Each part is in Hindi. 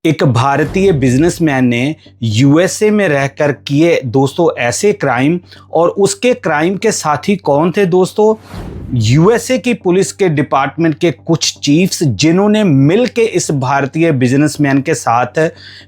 एक भारतीय बिजनेसमैन ने यूएसए में रहकर किए दोस्तों ऐसे क्राइम, और उसके क्राइम के साथी कौन थे दोस्तों? यूएसए की पुलिस के डिपार्टमेंट के कुछ चीफ्स, जिन्होंने मिलके इस भारतीय बिजनेसमैन के साथ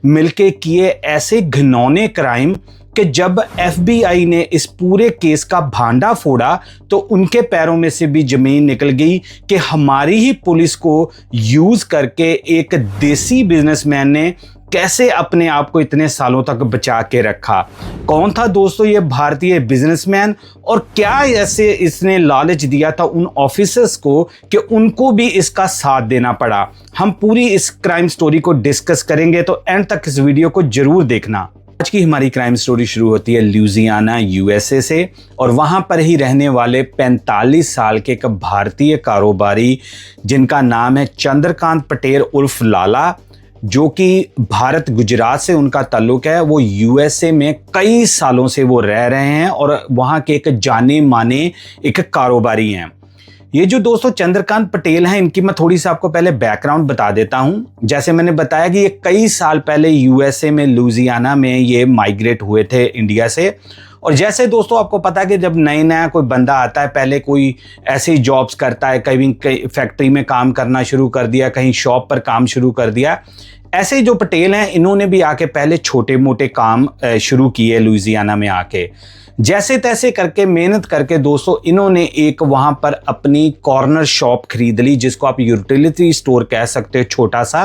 मिलके किए ऐसे घिनौने क्राइम कि जब एफबीआई ने इस पूरे केस का भांडा फोड़ा तो उनके पैरों में से भी जमीन निकल गई कि हमारी ही पुलिस को यूज करके एक देसी बिजनेसमैन ने कैसे अपने आप को इतने सालों तक बचा के रखा। कौन था दोस्तों ये भारतीय बिजनेसमैन, और क्या ऐसे इसने लालच दिया था उन ऑफिसर्स को कि उनको भी इसका साथ देना पड़ा? हम पूरी इस क्राइम स्टोरी को डिस्कस करेंगे, तो एंड तक इस वीडियो को जरूर देखना। आज की हमारी क्राइम स्टोरी शुरू होती है लुजियाना यूएसए से, और वहां पर ही रहने वाले 45 साल के एक भारतीय कारोबारी जिनका नाम है चंद्रकांत पटेल उर्फ लाला, जो कि भारत गुजरात से उनका ताल्लुक है। वो यूएसए में कई सालों से वो रह रहे हैं और वहां के एक जाने माने एक कारोबारी हैं। ये जो दोस्तों चंद्रकांत पटेल हैं, इनकी मैं थोड़ी सी आपको पहले बैकग्राउंड बता देता हूं। जैसे मैंने बताया कि ये कई साल पहले यूएसए में लुजियाना में ये माइग्रेट हुए थे इंडिया से। और जैसे दोस्तों आपको पता है कि जब नया कोई बंदा आता है, पहले कोई ऐसे ही जॉब्स करता है, कहीं फैक्ट्री में काम करना शुरू कर दिया, कहीं शॉप पर काम शुरू कर दिया। ऐसे ही जो पटेल हैं, इन्होंने भी आके पहले छोटे मोटे काम शुरू किए लुजियाना में आके। जैसे तैसे करके मेहनत करके दोस्तों इन्होंने एक वहां पर अपनी कॉर्नर शॉप खरीद ली, जिसको आप यूटिलिटी स्टोर कह सकते हो, छोटा सा।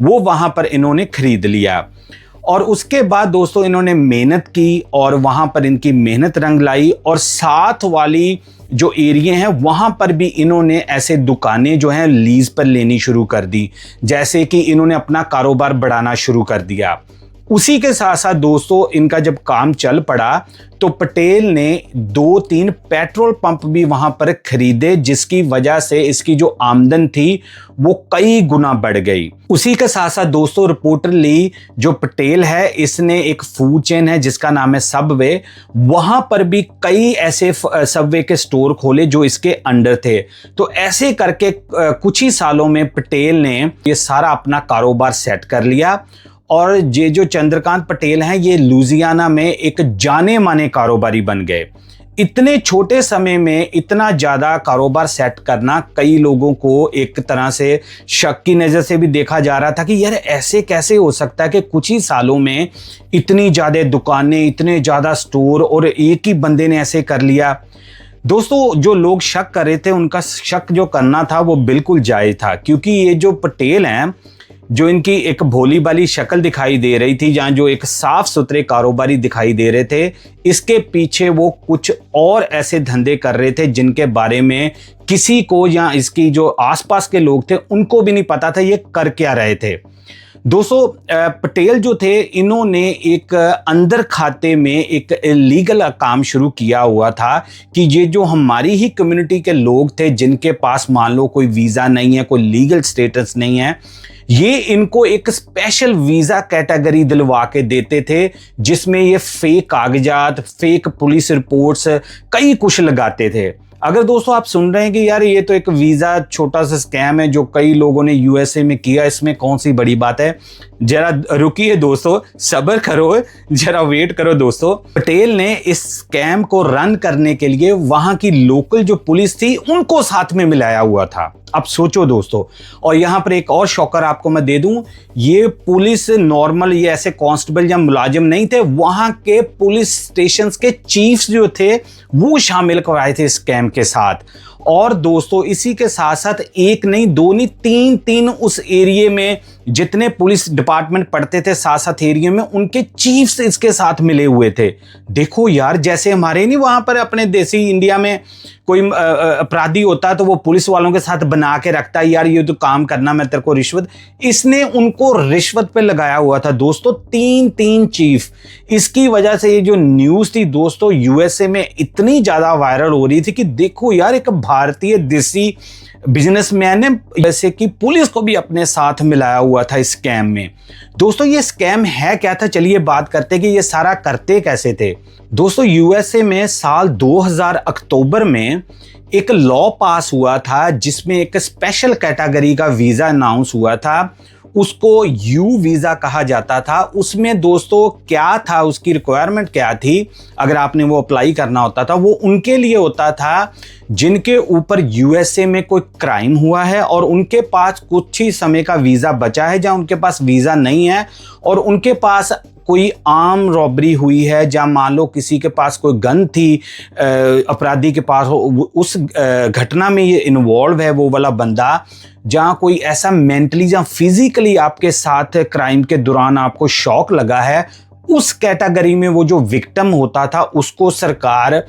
वो वहां पर इन्होंने खरीद लिया, और उसके बाद दोस्तों इन्होंने मेहनत की और वहां पर इनकी मेहनत रंग लाई। और साथ वाली जो एरिया हैं वहां पर भी इन्होंने ऐसे दुकानें जो हैं लीज पर लेनी शुरू कर दी, जैसे कि इन्होंने अपना कारोबार बढ़ाना शुरू कर दिया। उसी के साथ साथ दोस्तों इनका जब काम चल पड़ा तो पटेल ने 2-3 पेट्रोल पंप भी वहां पर खरीदे, जिसकी वजह से इसकी जो आमदन थी वो कई गुना बढ़ गई। उसी के साथ साथ दोस्तों रिपोर्टरली जो पटेल है, इसने एक फूड चेन है जिसका नाम है सबवे, वहां पर भी कई ऐसे सबवे के स्टोर खोले जो इसके अंडर थे। तो ऐसे करके कुछ ही सालों में पटेल ने ये सारा अपना कारोबार सेट कर लिया, और ये जो चंद्रकांत पटेल हैं ये लुजियाना में एक जाने माने कारोबारी बन गए। इतने छोटे समय में इतना ज़्यादा कारोबार सेट करना कई लोगों को एक तरह से शक की नज़र से भी देखा जा रहा था कि यार ऐसे कैसे हो सकता है कि कुछ ही सालों में इतनी ज़्यादा दुकानें, इतने ज़्यादा स्टोर, और एक ही बंदे ने ऐसे कर लिया। दोस्तों जो लोग शक कर रहे थे, उनका शक जो करना था वो बिल्कुल जायज़ था, क्योंकि ये जो पटेल हैं, जो इनकी एक भोली भाली शक्ल दिखाई दे रही थी, जहाँ जो एक साफ सुथरे कारोबारी दिखाई दे रहे थे, इसके पीछे वो कुछ और ऐसे धंधे कर रहे थे जिनके बारे में किसी को या इसकी जो आसपास के लोग थे उनको भी नहीं पता था ये कर क्या रहे थे। दोस्तों पटेल जो थे, इन्होंने एक अंदर खाते में एक लीगल काम शुरू किया हुआ था कि ये जो हमारी ही कम्युनिटी के लोग थे जिनके पास मान लो कोई वीज़ा नहीं है, कोई लीगल स्टेटस नहीं है, ये इनको एक स्पेशल वीज़ा कैटेगरी दिलवा के देते थे, जिसमें ये फेक कागजात, फेक पुलिस रिपोर्ट्स, कई कुछ लगाते थे। अगर दोस्तों आप सुन रहे हैं कि यार ये तो एक वीज़ा छोटा सा स्कैम है जो कई लोगों ने यूएसए में किया, इसमें कौन सी बड़ी बात है, जरा रुकिए दोस्तों, सब्र करो, जरा वेट करो दोस्तों। पटेल ने इस स्कैम को रन करने के लिए वहां की लोकल जो पुलिस थी उनको साथ में मिलाया हुआ था। अब सोचो दोस्तों, और यहां पर एक और शॉकर आपको मैं दे दूं, ये पुलिस नॉर्मल ये ऐसे कांस्टेबल या मुलाजिम नहीं थे, वहां के पुलिस स्टेशंस के चीफ्स जो थे वो शामिल कराए थे स्कैम के साथ। और दोस्तों इसी के साथ साथ एक नहीं, दो नहीं, तीन उस एरिया में जितने पुलिस डिपार्टमेंट पड़ते थे साथ साथ एरिया में, उनके चीफ्स इसके साथ मिले हुए थे। देखो यार, जैसे हमारे नहीं वहां पर अपने देसी इंडिया में कोई अपराधी होता है तो वो पुलिस वालों के साथ बना के रखता है, यार ये तो काम करना, मैं तेरे को रिश्वत। इसने उनको रिश्वत पे लगाया हुआ था दोस्तों, 3 चीफ। इसकी वजह से ये जो न्यूज़ थी दोस्तों यूएसए में इतनी ज़्यादा वायरल हो रही थी कि देखो यार, एक भारतीय देसी बिजनेसमैन ने जैसे कि पुलिस को भी अपने साथ मिलाया हुआ था इस स्कैम में। दोस्तों ये स्कैम है क्या था, चलिए बात करते हैं कि ये सारा करते कैसे थे। दोस्तों यूएसए में साल 2000 अक्टूबर में एक लॉ पास हुआ था जिसमें एक स्पेशल कैटेगरी का वीज़ा अनाउंस हुआ था। उसको यू वीज़ा कहा जाता था। उसमें दोस्तों क्या था, उसकी रिक्वायरमेंट क्या थी, अगर आपने वो अप्लाई करना होता था, वो उनके लिए होता था जिनके ऊपर यूएसए में कोई क्राइम हुआ है और उनके पास कुछ ही समय का वीज़ा बचा है, जहां उनके पास वीज़ा नहीं है और उनके पास कोई आर्म रॉबरी हुई है, जहां मान लो किसी के पास कोई गन थी, अपराधी के पास हो, उस घटना में ये इन्वॉल्व है वो वाला बंदा, जहां कोई ऐसा मेंटली या फिजिकली आपके साथ क्राइम के दौरान आपको शॉक लगा है, उस कैटेगरी में वो जो विक्टिम होता था उसको सरकार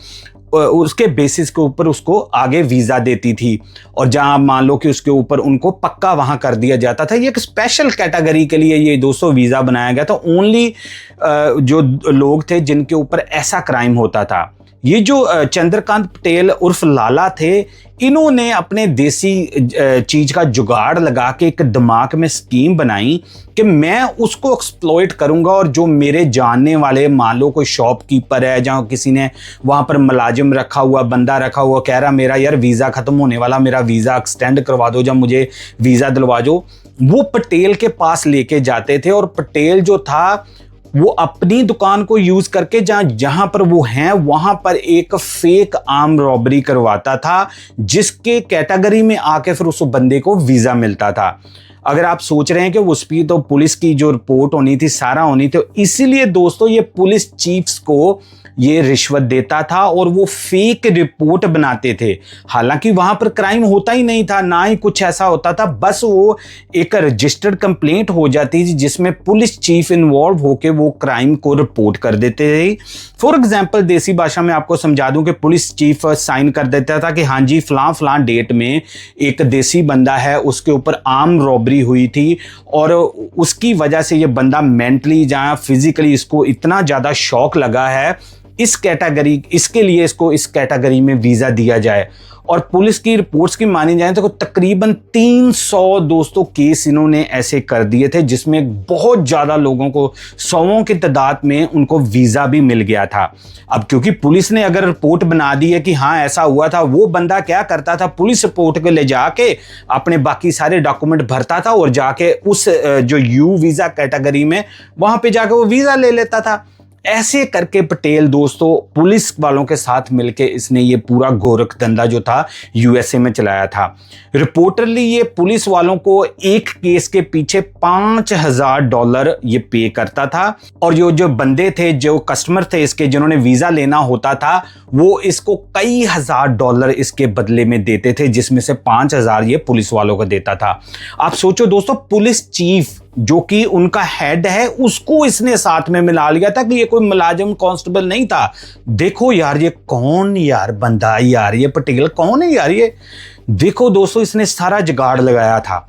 उसके बेसिस के ऊपर उसको आगे वीज़ा देती थी। और जहां मान लो कि उसके ऊपर उनको पक्का वहां कर दिया जाता था। ये एक स्पेशल कैटेगरी के लिए ये 200 वीज़ा बनाया गया था, ओनली जो लोग थे जिनके ऊपर ऐसा क्राइम होता था। ये जो चंद्रकांत पटेल उर्फ लाला थे, इन्होंने अपने देसी चीज का जुगाड़ लगा के एक दिमाग में स्कीम बनाई कि मैं उसको एक्सप्लॉइट करूंगा और जो मेरे जानने वाले, मान लो कोई शॉपकीपर है, जहां किसी ने वहां पर मुलाजिम रखा हुआ, बंदा रखा हुआ, कह रहा मेरा यार वीज़ा ख़त्म होने वाला, मेरा वीज़ा एक्सटेंड करवा दो, जब मुझे वीज़ा दिलवा दो, वो पटेल के पास लेके जाते थे। और पटेल जो था वो अपनी दुकान को यूज करके जहां पर वो हैं वहां पर एक फेक आर्म रॉबरी करवाता था, जिसके कैटेगरी में आके फिर उस बंदे को वीजा मिलता था। अगर आप सोच रहे हैं कि उस पर तो पुलिस की जो रिपोर्ट होनी थी सारा होनी थी, इसीलिए दोस्तों ये पुलिस चीफ्स को ये रिश्वत देता था और वो फेक रिपोर्ट बनाते थे। हालांकि वहां पर क्राइम होता ही नहीं था, ना ही कुछ ऐसा होता था, बस वो एक रजिस्टर्ड कंप्लेंट हो जाती थी जिसमें पुलिस चीफ इन्वॉल्व होकर वो क्राइम को रिपोर्ट कर देते थे। फॉर एग्जाम्पल देसी भाषा में आपको समझा दूं कि पुलिस चीफ साइन कर देता था कि हाँ जी फलां फलां डेट में एक देसी बंदा है, उसके ऊपर आर्म रॉबरी हुई थी और उसकी वजह से ये बंदा मेंटली या फिजिकली इसको इतना ज़्यादा शॉक लगा है, इस कैटेगरी, इसके लिए इसको इस कैटेगरी में वीज़ा दिया जाए। और पुलिस की रिपोर्ट्स की मानी जाए तो तकरीबन 300 दोस्तों केस इन्होंने ऐसे कर दिए थे, जिसमें बहुत ज़्यादा लोगों को, सौों की तादाद में उनको वीज़ा भी मिल गया था। अब क्योंकि पुलिस ने अगर रिपोर्ट बना दी है कि हाँ ऐसा हुआ था, वो बंदा क्या करता था, पुलिस रिपोर्ट को ले जाके अपने बाकी सारे डॉक्यूमेंट भरता था और जाके उस जो यू वीज़ा कैटेगरी में वहाँ पे जाके वो वीज़ा ले लेता था। ऐसे करके पटेल दोस्तों पुलिस वालों के साथ मिलके इसने ये पूरा गोरख धंधा जो था यूएसए में चलाया था। रिपोर्टरली ये पुलिस वालों को एक केस के पीछे $5000 ये पे करता था और जो बंदे थे, जो कस्टमर थे इसके, जिन्होंने वीजा लेना होता था, वो इसको कई $1000 इसके बदले में देते थे, जिसमें से 5000 ये पुलिस वालों को देता था। आप सोचो दोस्तों, पुलिस चीफ जो कि उनका हेड है उसको इसने साथ में मिला लिया था कि ये कोई मुलाजिम कांस्टेबल नहीं था। देखो यार ये कौन यार बंदा, यार ये पटेल कौन है यार ये। देखो दोस्तों इसने सारा जुगाड़ लगाया था।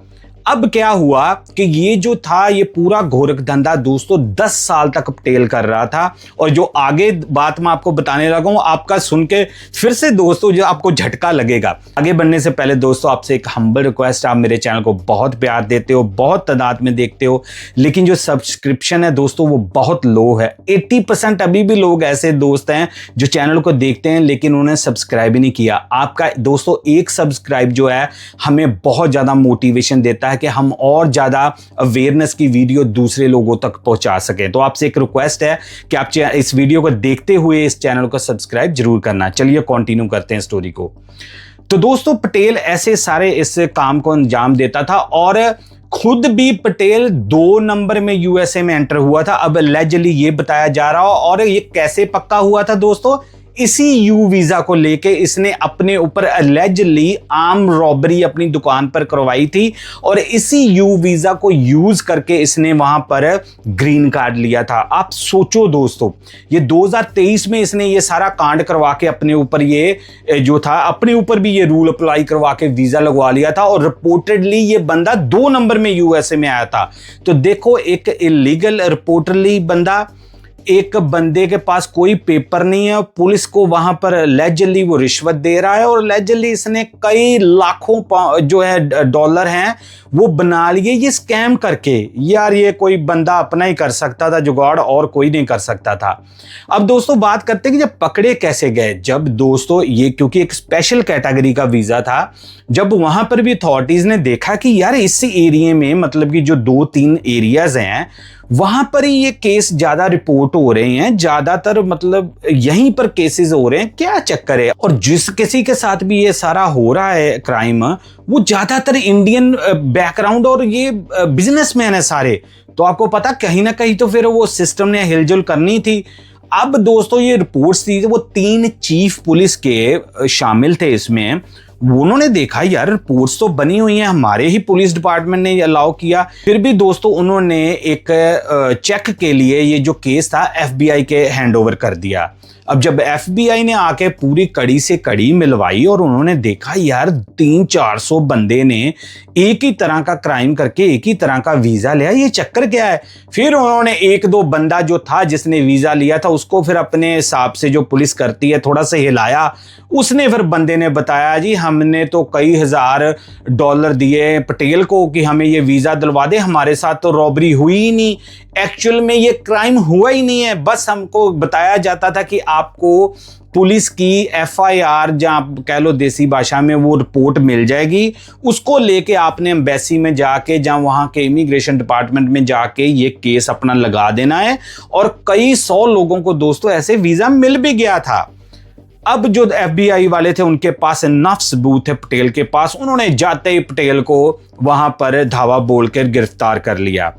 अब क्या हुआ कि ये जो था ये पूरा गोरख धंधा दोस्तों 10 साल तक पटेल कर रहा था। और जो आगे बात मैं आपको बताने लगा हूं, आपका सुन के फिर से दोस्तों जो आपको झटका लगेगा। आगे बढ़ने से पहले दोस्तों आपसे एक हम्बल रिक्वेस्ट, आप मेरे चैनल को बहुत प्यार देते हो, बहुत तादाद में देखते हो, लेकिन जो सब्सक्रिप्शन है दोस्तों वो बहुत लो है। 80% अभी भी लोग ऐसे दोस्त हैं जो चैनल को देखते हैं लेकिन उन्होंने सब्सक्राइब ही नहीं किया। आपका दोस्तों एक सब्सक्राइब जो है हमें बहुत ज़्यादा मोटिवेशन देता है कि हम और ज्यादा अवेयरनेस की वीडियो दूसरे लोगों तक पहुंचा सके। तो आपसे एक रिक्वेस्ट है कि आप इस वीडियो को देखते हुए इस चैनल को सब्सक्राइब जरूर करना। चलिए कंटिन्यू करते हैं स्टोरी को। तो दोस्तों पटेल ऐसे सारे इस काम को अंजाम देता था और खुद भी पटेल 2 नंबर में यूएसए में एंटर हुआ था। अब एलिजिबली ये बताया जा रहा हो, और ये कैसे पक्का हुआ था दोस्तों, इसी यू वीजा को लेके इसने अपने ऊपर एलिजिबली आर्म रॉबरी अपनी दुकान पर करवाई थी और इसी यू वीजा को यूज करके इसने वहां पर ग्रीन कार्ड लिया था। आप सोचो दोस्तों, ये 2023 में इसने ये सारा कांड करवा के अपने ऊपर ये जो था अपने ऊपर भी ये रूल अप्लाई करवा के वीजा लगवा लिया था और रिपोर्टेडली ये बंदा 2 नंबर में यूएसए में आया था। तो देखो एक इलीगल रिपोर्टरली बंदा एक बंदे के पास कोई पेपर नहीं है, पुलिस को वहां पर लेजली वो रिश्वत दे रहा है और लेजली इसने कई लाखों जो है डॉलर हैं वो बना लिए ये स्कैम करके। यार ये कोई बंदा अपना ही कर सकता था जुगाड़, और कोई नहीं कर सकता था। अब दोस्तों बात करते हैं कि जब पकड़े कैसे गए। जब दोस्तों ये क्योंकि एक स्पेशल कैटेगरी का वीजा था, जब वहां पर भी अथॉरिटीज ने देखा कि यार इस एरिया में मतलब कि जो 2-3 एरियाज हैं वहां पर ही ये केस ज्यादा रिपोर्ट हो रहे हैं, ज्यादातर मतलब यहीं पर केसेस हो रहे हैं, क्या चक्कर है। और जिस किसी के साथ भी ये सारा हो रहा है क्राइम, वो ज्यादातर इंडियन बैकग्राउंड और ये बिजनेसमैन है सारे। तो आपको पता कहीं ना कहीं तो फिर वो सिस्टम ने हिलजुल करनी थी। अब दोस्तों ये रिपोर्ट्स थी, वो 3 चीफ पुलिस के शामिल थे इसमें। उन्होंने देखा यार रिपोर्ट्स तो बनी हुई हैं, हमारे ही पुलिस डिपार्टमेंट ने अलाउ किया, फिर भी दोस्तों उन्होंने एक चेक के लिए ये जो केस था FBI के हैंडओवर कर दिया। अब जब FBI ने आके पूरी कड़ी से कड़ी मिलवाई और उन्होंने देखा यार 300-400 बंदे ने एक ही तरह का क्राइम करके एक ही तरह का वीजा लिया, ये चक्कर क्या है। फिर उन्होंने 1-2 बंदा जो था जिसने वीजा लिया था उसको फिर अपने हिसाब से जो पुलिस करती है थोड़ा सा हिलाया। उसने फिर बंदे ने बताया जी हमने तो कई हजार डॉलर दिए पटेल को कि हमें ये वीजा दिलवा दे, हमारे साथ तो रॉबरी हुई ही नहीं, एक्चुअल में ये क्राइम हुआ ही नहीं है, बस हमको बताया जाता था कि आपको पुलिस की FIR जहां कह लो देसी भाषा में वो रिपोर्ट मिल जाएगी, उसको लेके आपने एम्बेसी में जाके जहां वहां के इमिग्रेशन डिपार्टमेंट में जाके ये केस अपना लगा देना है। और कई 100 लोगों को दोस्तों ऐसे वीजा मिल भी गया था। अब जो FBI वाले थे उनके पास इनफ सबूत थे पटेल के पास, उन्होंने जाते ही पटेल को वहां पर धावा बोलकर गिरफ्तार कर लिया।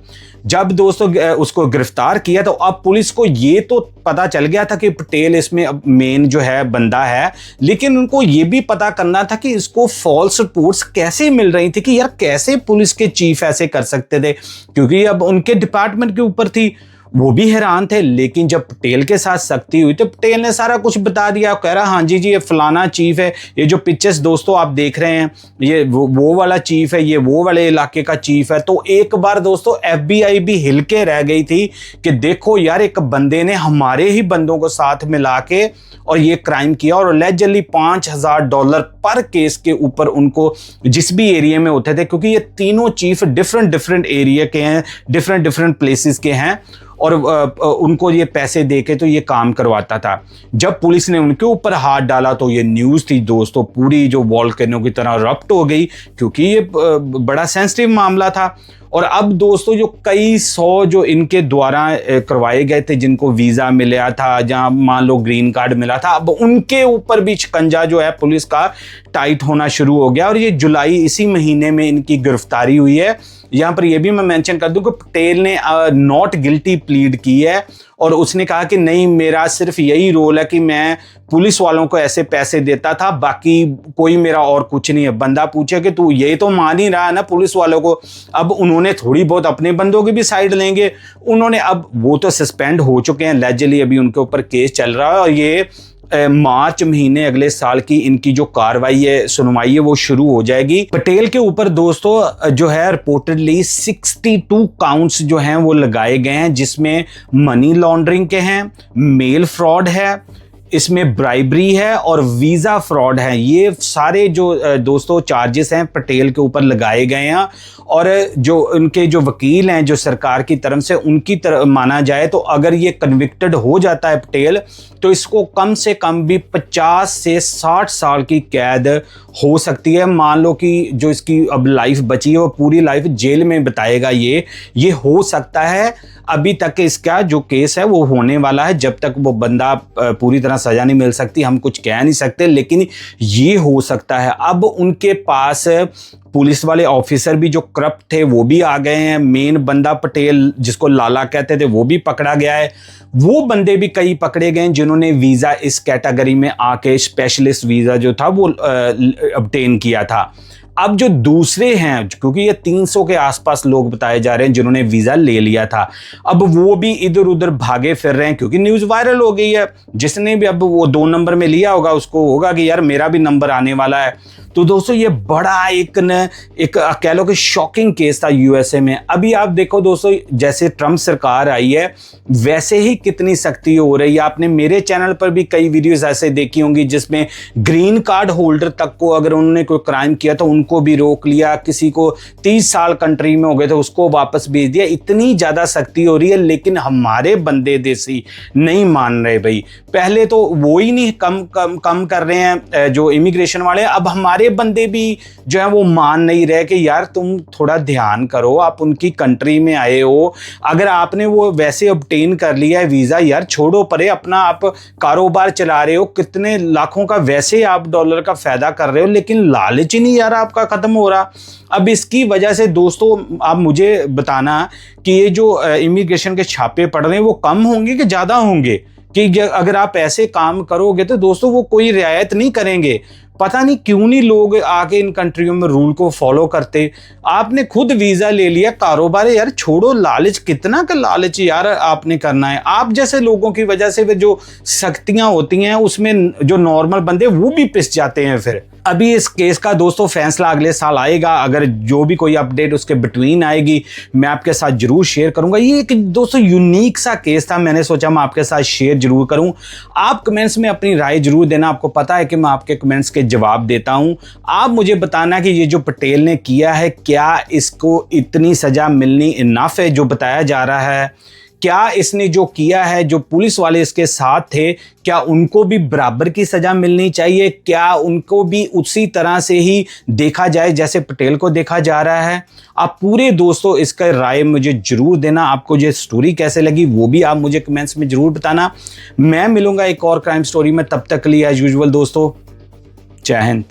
जब दोस्तों उसको गिरफ्तार किया तो अब पुलिस को ये तो पता चल गया था कि पटेल इसमें मेन जो है बंदा है, लेकिन उनको ये भी पता करना था कि इसको फॉल्स रिपोर्ट्स कैसे मिल रही थी, कि यार कैसे पुलिस के चीफ ऐसे कर सकते थे, क्योंकि अब उनके डिपार्टमेंट के ऊपर थी। वो भी हैरान थे। लेकिन जब पटेल के साथ सख्ती हुई तो पटेल ने सारा कुछ बता दिया, कह रहा हाँ जी ये फलाना चीफ है, ये जो पिक्चर्स दोस्तों आप देख रहे हैं ये वो वाला चीफ है, ये वो वाले इलाके का चीफ है। तो एक बार दोस्तों FBI भी हिल के रह गई थी कि देखो यार एक बंदे ने हमारे ही बंदों को साथ मिला के और ये क्राइम किया, और लेजली $5000 पर केस के ऊपर उनको जिस भी एरिया में होते थे, क्योंकि ये तीनों चीफ डिफरेंट एरिया के हैं, डिफरेंट प्लेसेस के हैं, और उनको ये पैसे देके तो ये काम करवाता था। जब पुलिस ने उनके ऊपर हाथ डाला तो ये न्यूज़ थी दोस्तों पूरी जो वॉल्केनो की तरह रप्ट हो गई, क्योंकि ये बड़ा सेंसिटिव मामला था। और अब दोस्तों जो कई 100 जो इनके द्वारा करवाए गए थे, जिनको वीज़ा मिला था, जहां मान लो ग्रीन कार्ड मिला था, अब उनके ऊपर भी शिकंजा जो है पुलिस का टाइट होना शुरू हो गया। और ये जुलाई इसी महीने में इनकी गिरफ्तारी हुई है। यहाँ पर यह भी मैं मेंशन कर दूं कि पटेल ने नॉट गिल्टी प्लीड की है, और उसने कहा कि नहीं मेरा सिर्फ यही रोल है कि मैं पुलिस वालों को ऐसे पैसे देता था, बाकी कोई मेरा और कुछ नहीं है। बंदा पूछे कि तू ये तो मान ही रहा है ना पुलिस वालों को, अब उन्होंने थोड़ी बहुत अपने बंदों की भी साइड लेंगे। उन्होंने अब वो तो सस्पेंड हो चुके हैं, लेजली अभी उनके ऊपर केस चल रहा है, और ये मार्च महीने अगले साल की इनकी जो कार्रवाई है सुनवाई है वो शुरू हो जाएगी। पटेल के ऊपर दोस्तों जो है रिपोर्टेडली 62 काउंट्स जो हैं वो लगाए गए हैं, जिसमें मनी लॉन्ड्रिंग के हैं, मेल फ्रॉड है, इसमें ब्राइबरी है और वीज़ा फ्रॉड है। ये सारे जो दोस्तों चार्जेस हैं पटेल के ऊपर लगाए गए हैं। और जो उनके जो वकील हैं जो सरकार की तरफ से, उनकी तरफ माना जाए तो अगर ये कन्विक्टेड हो जाता है पटेल, तो इसको कम से कम भी 50 से 60 साल की कैद हो सकती है। मान लो कि जो इसकी अब लाइफ बची है वो पूरी लाइफ जेल में बिताएगा, ये हो सकता है। अभी तक इसका जो केस है वो होने वाला है, जब तक वो बंदा पूरी तरह सजा नहीं मिल सकती हम कुछ कह नहीं सकते, लेकिन ये हो सकता है। अब उनके पास पुलिस वाले ऑफिसर भी जो करप्ट थे वो भी आ गए हैं। मेन बंदा पटेल जिसको लाला कहते थे वो भी पकड़ा गया है। वो बंदे भी कई पकड़े गए जिन्होंने वीज़ा इस कैटेगरी में आके स्पेशलिस्ट वीज़ा जो था वो ऑब्टेन किया था। अब जो दूसरे हैं, क्योंकि ये 300 के आसपास लोग बताए जा रहे हैं जिन्होंने वीज़ा ले लिया था, अब वो भी इधर उधर भागे फिर रहे हैं, क्योंकि न्यूज़ वायरल हो गई है। जिसने भी अब वो 2 नंबर में लिया होगा उसको होगा कि यार मेरा भी नंबर आने वाला है। तो दोस्तों ये बड़ा एक न एक कह लो कि शॉकिंग केस था यूएसए में। अभी आप देखो दोस्तों, जैसे ट्रम्प सरकार आई है वैसे ही कितनी सख्ती हो रही है। आपने मेरे चैनल पर भी कई वीडियोस ऐसे देखी होंगी जिसमें ग्रीन कार्ड होल्डर तक को अगर उन्होंने कोई क्राइम किया तो उनको भी रोक लिया, किसी को 30 साल कंट्री में हो गए तो उसको वापस भेज दिया। इतनी ज़्यादा सख्ती हो रही है, लेकिन हमारे बंदे देसी नहीं मान रहे भाई। पहले तो वो ही नहीं कम कर रहे हैं जो इमिग्रेशन वाले, अब हमारे बंदे भी जो है वो मान नहीं रहे कि यार तुम थोड़ा ध्यान करो, आप उनकी कंट्री में आए हो, अगर आपने वो वैसे ऑब्टेन कर लिया है वीज़ा, यार छोड़ो परे, अपना आप कारोबार चला रहे हो, कितने लाखों का वैसे आप डॉलर का फायदा कर रहे हो, लेकिन लालच ही नहीं यार आपका ख़त्म हो रहा। अब इसकी वजह से दोस्तों आप मुझे बताना कि ये जो इमिग्रेशन के छापे पड़ रहे हैं वो कम होंगे कि ज़्यादा होंगे, कि अगर आप ऐसे काम करोगे तो दोस्तों वो कोई रियायत नहीं करेंगे। पता नहीं क्यों नहीं लोग आके इन कंट्रियों में रूल को फॉलो करते। आपने खुद वीज़ा ले लिया, कारोबार है यार, छोड़ो लालच, कितना का लालच यार आपने करना है। आप जैसे लोगों की वजह से वे जो सख्तियां होती हैं उसमें जो नॉर्मल बंदे वो भी पिस जाते हैं। फिर अभी इस केस का दोस्तों फैसला अगले साल आएगा, अगर जो भी कोई अपडेट उसके बिटवीन आएगी मैं आपके साथ जरूर शेयर करूंगा। ये एक दोस्तों यूनिक सा केस था, मैंने सोचा मैं आपके साथ शेयर जरूर करूं। आप कमेंट्स में अपनी राय जरूर देना, आपको पता है कि मैं आपके कमेंट्स के जवाब देता हूं। आप मुझे बताना कि ये जो पटेल ने किया है क्या इसको इतनी सजा मिलनी इनफ है जो बताया जा रहा है? क्या इसने जो किया है, जो पुलिस वाले इसके साथ थे, क्या उनको भी बराबर की सजा मिलनी चाहिए? क्या उनको भी उसी तरह से ही देखा जाए जैसे पटेल को देखा जा रहा है? आप पूरे दोस्तों इसका राय मुझे जरूर देना। आपको ये स्टोरी कैसे लगी वो भी आप मुझे कमेंट्स में जरूर बताना। मैं मिलूंगा एक और क्राइम स्टोरी में, तब तक के लिए एज यूजुअल दोस्तों, जय हिंद।